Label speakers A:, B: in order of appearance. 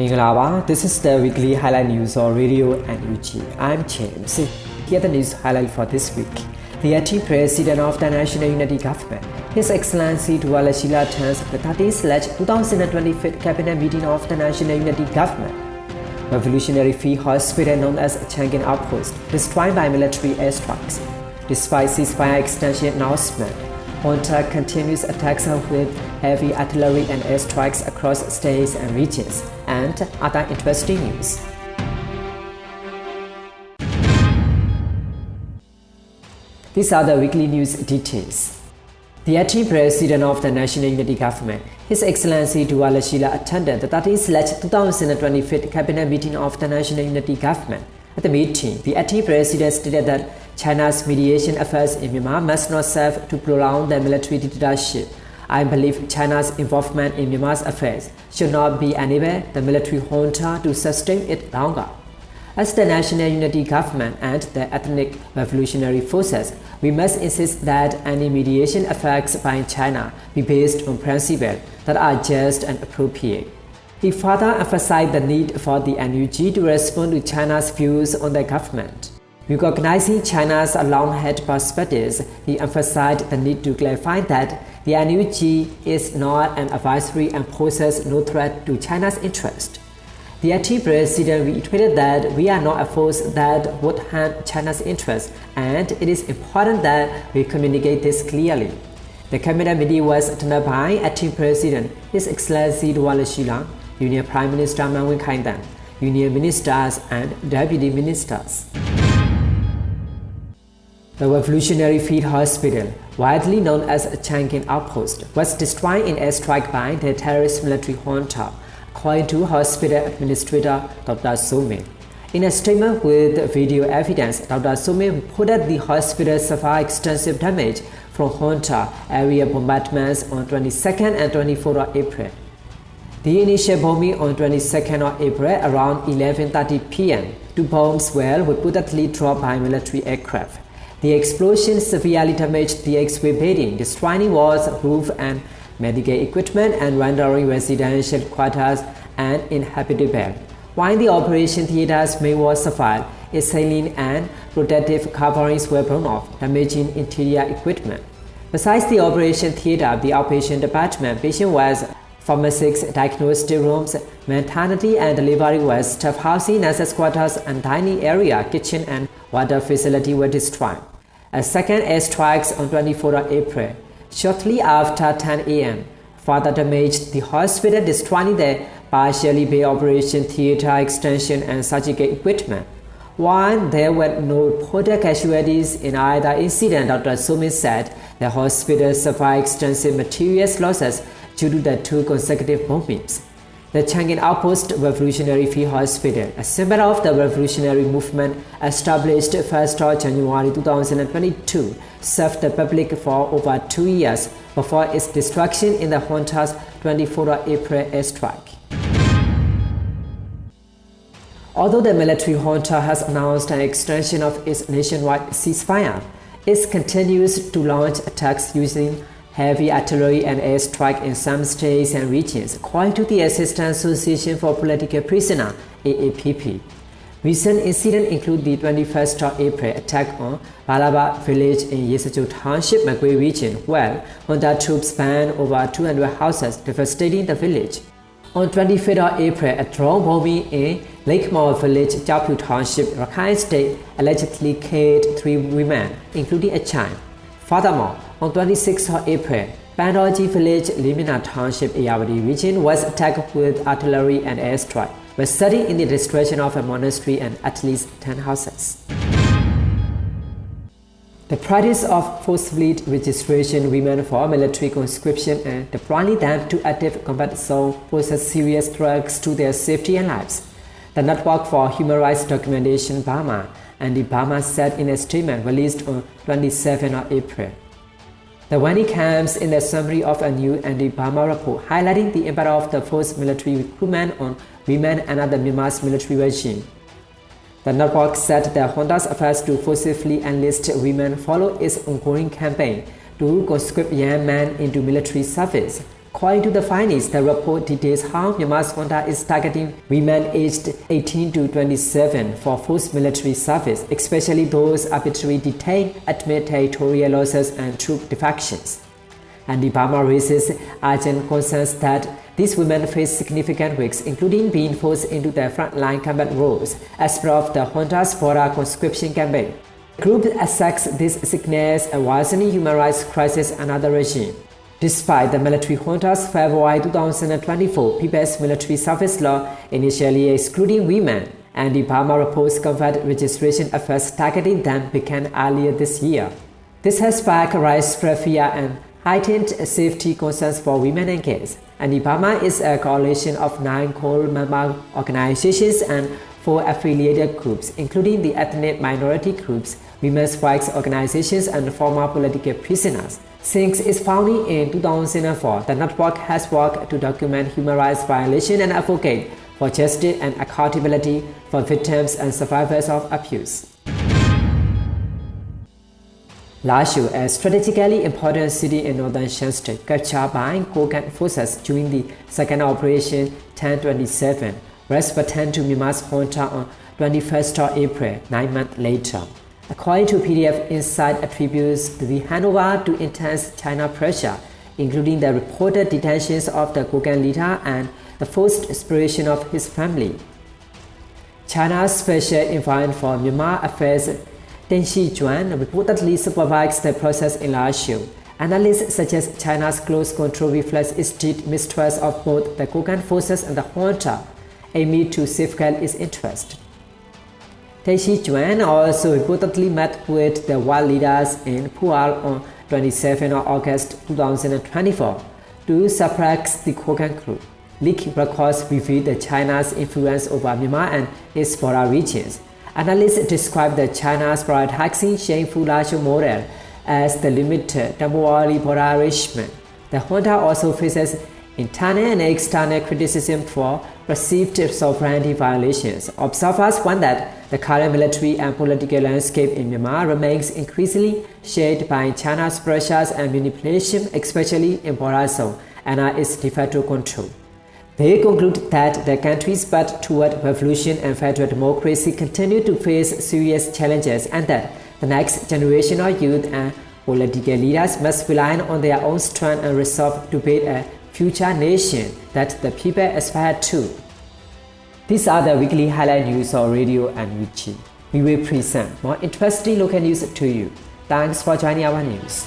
A: Mingalaba, this is the weekly highlight news on Radio NUG. I'm James. Here are the news highlight for this week. The acting president of the National Unity Government, His Excellency Dwala Sheila turns the 13/2025 cabinet meeting of the National Unity Government. Revolutionary Free Hospital known as Changin Outpost, destroyed by military airstrikes. Despite ceasefire extension announcement, Junta continues attacks with heavy artillery and airstrikes across states and regions, and other interesting news. These are the weekly news details. The acting president of the National Unity Government, His Excellency Dwala Sheila, attended the 13/2025 cabinet meeting of the National Unity Government. At the meeting, the acting president stated that China's mediation efforts in Myanmar must not serve to prolong the military dictatorship. I believe China's involvement in Myanmar's affairs should not be enable the military junta to sustain it longer. As the National Unity Government and the Ethnic Revolutionary Forces, we must insist that any mediation efforts by China be based on principles that are just and appropriate. He further emphasized the need for the NUG to respond to China's views on the government. Recognizing China's long-held perspectives, he emphasized the need to clarify that the NUG is not an advisory and poses no threat to China's interest. The acting president reiterated that we are not a force that would harm China's interests, and it is important that we communicate this clearly. The cabinet meeting was attended by acting president His Excellency Dwala Sheila, Union Prime Minister Manwin Khaintan, Union ministers and deputy ministers. The Revolutionary Field Hospital, widely known as Changin Outpost, was destroyed in airstrike by the terrorist military junta, according to hospital administrator Dr. Some. In a statement with video evidence, Dr. Some reported the hospital suffered extensive damage from junta area bombardments on 22nd and 24th of April. The initial bombing on 22nd of April around 11:30 p.m. Two bombs were reportedly dropped by military aircraft. The explosion severely damaged the X-ray building, destroying walls, roof, and medical equipment, and rendering residential quarters uninhabitable. While the operation theater's main wall suffered, its ceiling and protective coverings were blown off, damaging interior equipment. Besides the operation theater, the outpatient department, patient wards, pharmacies, diagnostic rooms, maternity and delivery wards, staff housing, nurses' quarters, and dining area, kitchen, and water facility were destroyed. A second airstrike on 24th of April, shortly after 10 a.m., further damaged the hospital, destroying the partially built operation theater extension and surgical equipment. While there were no reported casualties in either incident, Dr. Somin said the hospital suffered extensive material losses due to the two consecutive bombings. The Changin Outpost Revolutionary Free Hospital, a symbol of the revolutionary movement established 1st of January 2022, served the public for over 2 years before its destruction in the junta's 24th of April airstrike. Although the military junta has announced an extension of its nationwide ceasefire, it continues to launch attacks using heavy artillery and airstrike in some states and regions, according to the Assistance Association for Political Prisoners (AAPP). Recent incidents include the 21st of April attack on Balaba village in Yesacho Township, Magui region, where junta troops burned over 200 houses, devastating the village. On 25th of April, a drone bombing in Lake Mall village, Jiapu Township, Rakhine State, allegedly killed 3 women, including a child. Furthermore, on 26th of April, Pandoji village, Limina Township, Ayavadi region was attacked with artillery and airstrike, resulting in the destruction of a monastery and at least 10 houses. The practice of forcibly registration women for military conscription and deploying them to active combat zone poses serious threats to their safety and lives. The Network for Human Rights Documentation Burma and the Burma said in a statement released on 27th of April. The warning comes in the summary of a new anti-Burma report highlighting the impact of the forced military recruitment on women and other Myanmar's military regime. The network said the junta's efforts to forcibly enlist women follow its ongoing campaign to conscript young men into military service, According to the findings, the report details how Myanmar's junta is targeting women aged 18 to 27 for forced military service, especially those arbitrarily detained amid territorial losses and troop defections. And Burma raises urgent concerns that these women face significant risks, including being forced into the frontline combat roles as part of the junta's border conscription campaign. The group asserts this sickness a worsening human rights crisis under the regime. Despite the military junta's February 2024 People's Military Service Law initially excluding women, and the Burma reports combat registration efforts targeting them began earlier this year. This has sparked widespread fear and heightened safety concerns for women and kids. And the Burma is a coalition of 9 core member organizations and 4 affiliated groups, including the ethnic minority groups, women's rights organizations, and former political prisoners. Since its founding in 2004, the network has worked to document human rights violations and advocate for justice and accountability for victims and survivors of abuse. Lashu, a strategically important city in northern Shan State, captured by Kogan forces during the second Operation 1027, was returned to Myanmar's junta on 21st of April, 9 months later. According to PDF Insight attributes the handover to intense China pressure, including the reported detentions of the Kogan leader and the forced separation of his family. China's Special Envoy for Myanmar Affairs Deng Xijun reportedly supervised the process in Lashu. Analysts suggest China's close control reflects its deep mistrust of both the Kogan forces and the junta, aiming to safeguard its interest. Deng Xijun also reportedly met with the war leaders in Pu'al on 27 August 2024 to suppress the Kogan group. Leaked records reveal the China's influence over Myanmar and its border regions. Analysts describe the China's prioritizing shameful Lashu model as the limited temporary border arrangement. The junta also faces internal and external criticism for perceived sovereignty violations. Observers warn that the current military and political landscape in Myanmar remains increasingly shaped by China's pressures and manipulation, especially in border zone, and its de facto control. They conclude that the country's path toward revolution and federal democracy continue to face serious challenges, and that the next generation of youth and political leaders must rely on their own strength and resolve to build a future nation that the people aspire to. These are the weekly highlight news on radio and YouTube. We will present more interesting local news to you. Thanks for joining our news.